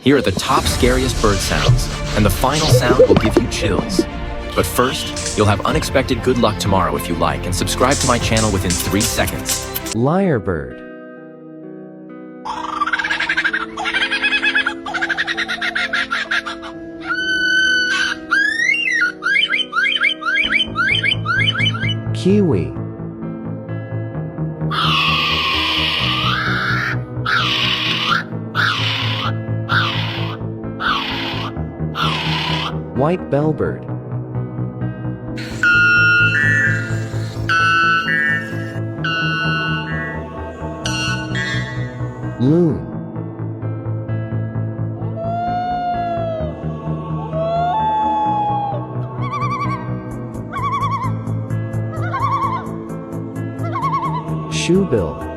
Here are the top scariest bird sounds, and the final sound will give you chills. But first, you'll have unexpected good luck tomorrow if you like, and subscribe to my channel within 3 seconds. Lyrebird. Kiwi. White bellbird. Loon. Shoebill.